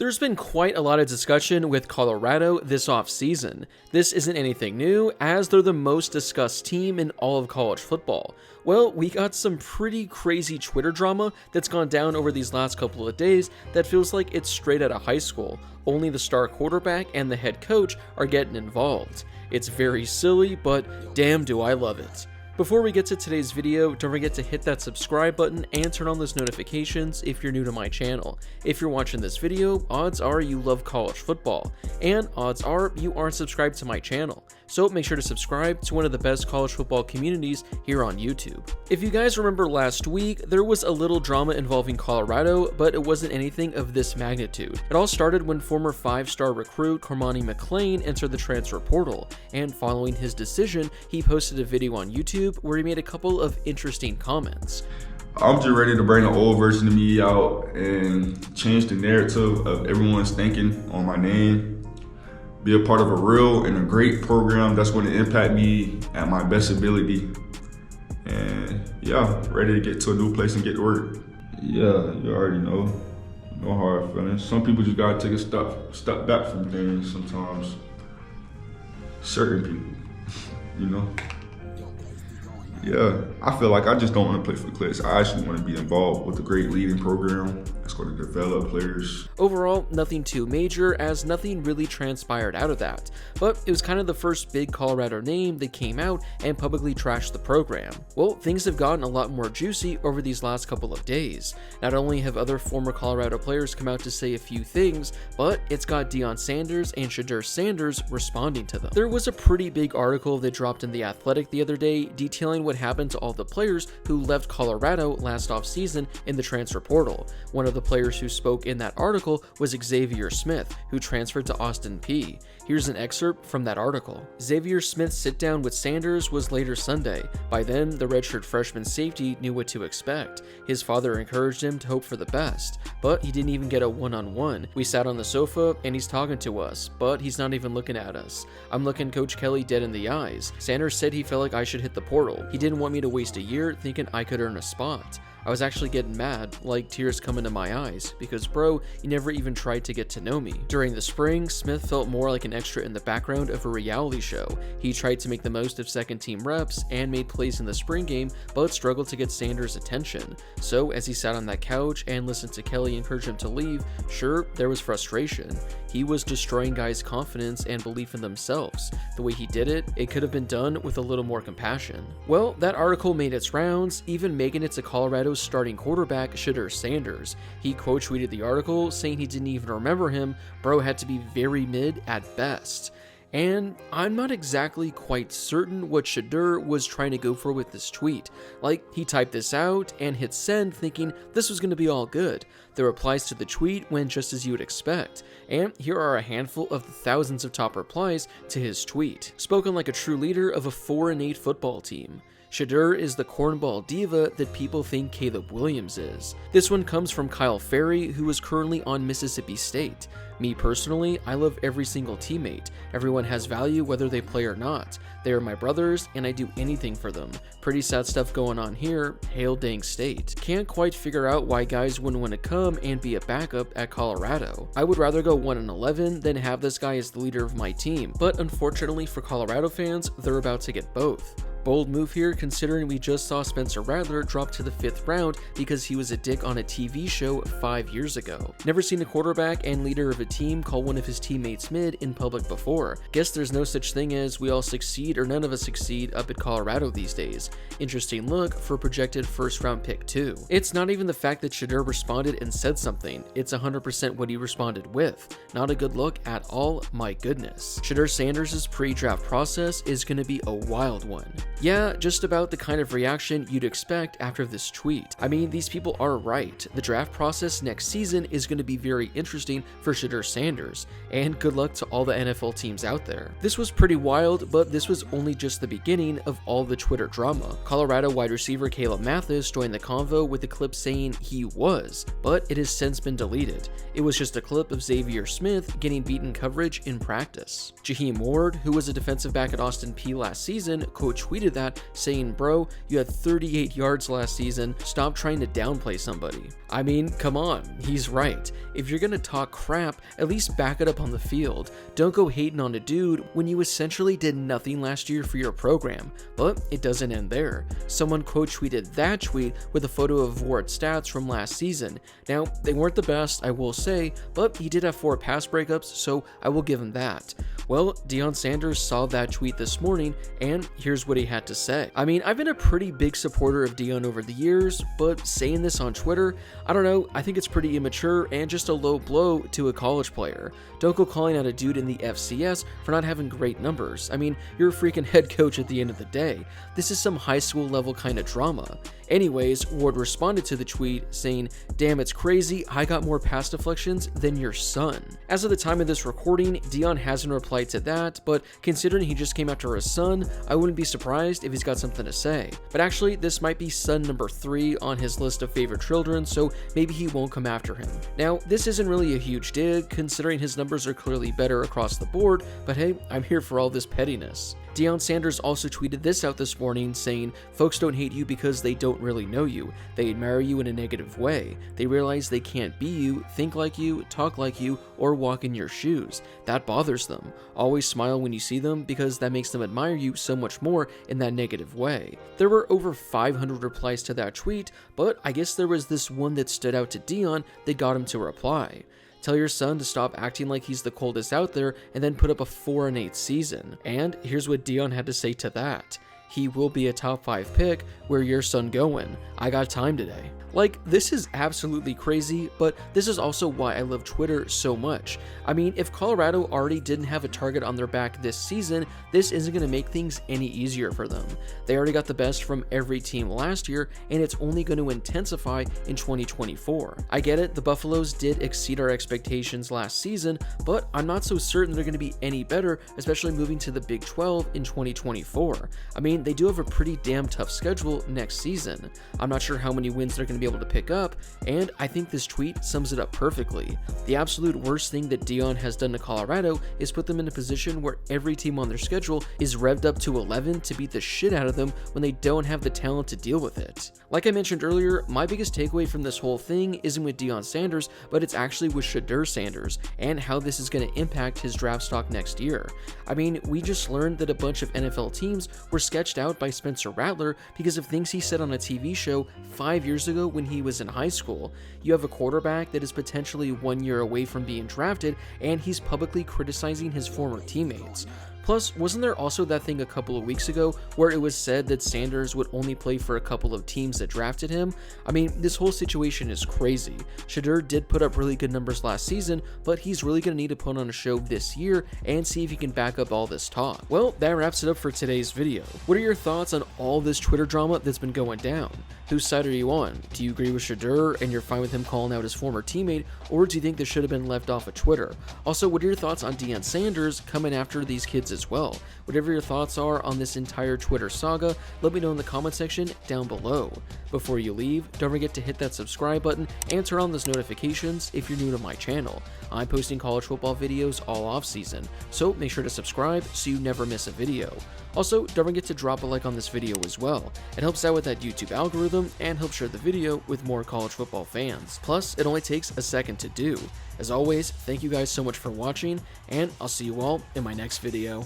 There's been quite a lot of discussion with Colorado this offseason. This isn't anything new, as they're the most discussed team in all of college football. Well, we got some pretty crazy Twitter drama that's gone down over these last couple of days that feels like it's straight out of high school. Only the star quarterback and the head coach are getting involved. It's very silly, but damn do I love it. Before we get to today's video, don't forget to hit that subscribe button and turn on those notifications if you're new to my channel. If you're watching this video, odds are you love college football, and odds are you aren't subscribed to my channel. So make sure to subscribe to one of the best college football communities here on YouTube. If you guys remember last week, there was a little drama involving Colorado, but it wasn't anything of this magnitude. It all started when former 5-star recruit Carman Malone entered the transfer portal, and following his decision, he posted a video on YouTube where he made a couple of interesting comments. I'm just ready to bring the old version of me out and change the narrative of everyone's thinking on my name. Be a part of a real and a great program that's going to impact me at my best ability. And yeah, ready to get to a new place and get to work. Yeah, you already know. No hard feelings. Some people just gotta take a step back from things sometimes. Certain people, you know? Yeah, I feel like I just don't want to play for the clicks. I actually want to be involved with a great leading program that's going to develop players. Overall, nothing too major, as nothing really transpired out of that. But it was kind of the first big Colorado name that came out and publicly trashed the program. Well, things have gotten a lot more juicy over these last couple of days. Not only have other former Colorado players come out to say a few things, but it's got Deion Sanders and Shedeur Sanders responding to them. There was a pretty big article that dropped in The Athletic the other day detailing what happened to all the players who left Colorado last offseason in the transfer portal. One of the players who spoke in that article was Xavier Smith, who transferred to Austin Peay. Here's an excerpt from that article. Xavier Smith's sit-down with Sanders was later Sunday. By then, the redshirt freshman safety knew what to expect. His father encouraged him to hope for the best, but he didn't even get a one-on-one. We sat on the sofa, and he's talking to us, but he's not even looking at us. I'm looking Coach Kelly dead in the eyes. Sanders said he felt like I should hit the portal. He didn't want me to waste a year thinking I could earn a spot. I was actually getting mad, like tears coming to my eyes, because bro, you never even tried to get to know me. During the spring, Smith felt more like an extra in the background of a reality show. He tried to make the most of second team reps and made plays in the spring game, but struggled to get Sanders' attention. So as he sat on that couch and listened to Kelly encourage him to leave, sure, there was frustration. He was destroying guys' confidence and belief in themselves. The way he did it, it could have been done with a little more compassion. Well, that article made its rounds, even making it to Colorado's starting quarterback, Shedeur Sanders. He quote tweeted the article, saying he didn't even remember him. Bro had to be very mid at best. And I'm not exactly quite certain what Shedeur was trying to go for with this tweet. Like, he typed this out and hit send thinking this was going to be all good. The replies to the tweet went just as you would expect. And here are a handful of the thousands of top replies to his tweet. Spoken like a true leader of a 4-8 football team. Shedeur is the cornball diva that people think Caleb Williams is. This one comes from Kyle Ferry, who is currently on Mississippi State. Me personally, I love every single teammate. Everyone has value whether they play or not. They are my brothers, and I do anything for them. Pretty sad stuff going on here. Hail dang state. Can't quite figure out why guys wouldn't want to come and be a backup at Colorado. I would rather go 1-11 than have this guy as the leader of my team, but unfortunately for Colorado fans, they're about to get both. Bold move here, considering we just saw Spencer Rattler drop to the 5th round because he was a dick on a TV show 5 years ago. Never seen a quarterback and leader of a team call one of his teammates mid in public before. Guess there's no such thing as we all succeed or none of us succeed up at Colorado these days. Interesting look for projected 1st round pick too. It's not even the fact that Shedeur responded and said something, it's 100% what he responded with. Not a good look at all, my goodness. Shedeur Sanders' pre-draft process is going to be a wild one. Yeah, just about the kind of reaction you'd expect after this tweet. I mean, these people are right. The draft process next season is going to be very interesting for Shedeur Sanders, and good luck to all the NFL teams out there. This was pretty wild, but this was only just the beginning of all the Twitter drama. Colorado wide receiver Caleb Mathis joined the convo with a clip saying he was, but it has since been deleted. It was just a clip of Xavier Smith getting beaten coverage in practice. Jem Ward, who was a defensive back at Austin Peay last season, quote tweeted tweeted that, saying, "Bro, you had 38 yards last season, stop trying to downplay somebody." I mean, come on, he's right. If you're gonna talk crap, at least back it up on the field. Don't go hating on a dude when you essentially did nothing last year for your program. But it doesn't end there. Someone quote tweeted that tweet with a photo of Ward's stats from last season. Now, they weren't the best, I will say, but he did have 4 pass breakups, so I will give him that. Well, Deion Sanders saw that tweet this morning, and here's what he had to say. I mean, I've been a pretty big supporter of Deion over the years, but saying this on Twitter, I don't know, I think it's pretty immature and just a low blow to a college player. Don't go calling out a dude in the FCS for not having great numbers. I mean, you're a freaking head coach at the end of the day. This is some high school level kind of drama. Anyways, Ward responded to the tweet saying, "Damn, it's crazy, I got more pass deflections than your son." As of the time of this recording, Deion hasn't replied to that, but considering he just came after his son, I wouldn't be surprised if he's got something to say. But actually, this might be son number 3 on his list of favorite children, so maybe he won't come after him. Now, this isn't really a huge dig, considering his numbers are clearly better across the board, but hey, I'm here for all this pettiness. Deion Sanders also tweeted this out this morning saying, "Folks don't hate you because they don't really know you. They admire you in a negative way. They realize they can't be you, think like you, talk like you, or walk in your shoes. That bothers them. Always smile when you see them because that makes them admire you so much more in that negative way." There were over 500 replies to that tweet, but I guess there was this one that stood out to Deion that got him to reply. "Tell your son to stop acting like he's the coldest out there and then put up a 4-8 season." And here's what Deion had to say to that. "He will be a top 5 pick. Where your son going? I got time today." Like, this is absolutely crazy, but this is also why I love Twitter so much. I mean, if Colorado already didn't have a target on their back this season, this isn't going to make things any easier for them. They already got the best from every team last year, and it's only going to intensify in 2024. I get it, the Buffaloes did exceed our expectations last season, but I'm not so certain they're going to be any better, especially moving to the Big 12 in 2024. I mean, they do have a pretty damn tough schedule next season. I'm not sure how many wins they're going to be able to pick up, and I think this tweet sums it up perfectly. The absolute worst thing that Deion has done to Colorado is put them in a position where every team on their schedule is revved up to 11 to beat the shit out of them when they don't have the talent to deal with it. Like I mentioned earlier, my biggest takeaway from this whole thing isn't with Deion Sanders, but it's actually with Shedeur Sanders and how this is going to impact his draft stock next year. I mean, we just learned that a bunch of NFL teams were sketched out by Spencer Rattler because of things he said on a TV show 5 years ago when he was in high school. You have a quarterback that is potentially 1 year away from being drafted, and he's publicly criticizing his former teammates. Plus, wasn't there also that thing a couple of weeks ago where it was said that Sanders would only play for a couple of teams that drafted him? I mean, this whole situation is crazy. Shedeur did put up really good numbers last season, but he's really going to need to put on a show this year and see if he can back up all this talk. Well, that wraps it up for today's video. What are your thoughts on all this Twitter drama that's been going down? Whose side are you on? Do you agree with Shedeur and you're fine with him calling out his former teammate, or do you think this should have been left off of Twitter? Also, what are your thoughts on Deion Sanders coming after these kids as well? Whatever your thoughts are on this entire Twitter saga, let me know in the comment section down below. Before you leave, don't forget to hit that subscribe button and turn on those notifications if you're new to my channel. I'm posting college football videos all off season, so make sure to subscribe so you never miss a video. Also, don't forget to drop a like on this video as well. It helps out with that YouTube algorithm and helps share the video with more college football fans. Plus, it only takes a second to do. As always, thank you guys so much for watching, and I'll see you all in my next video.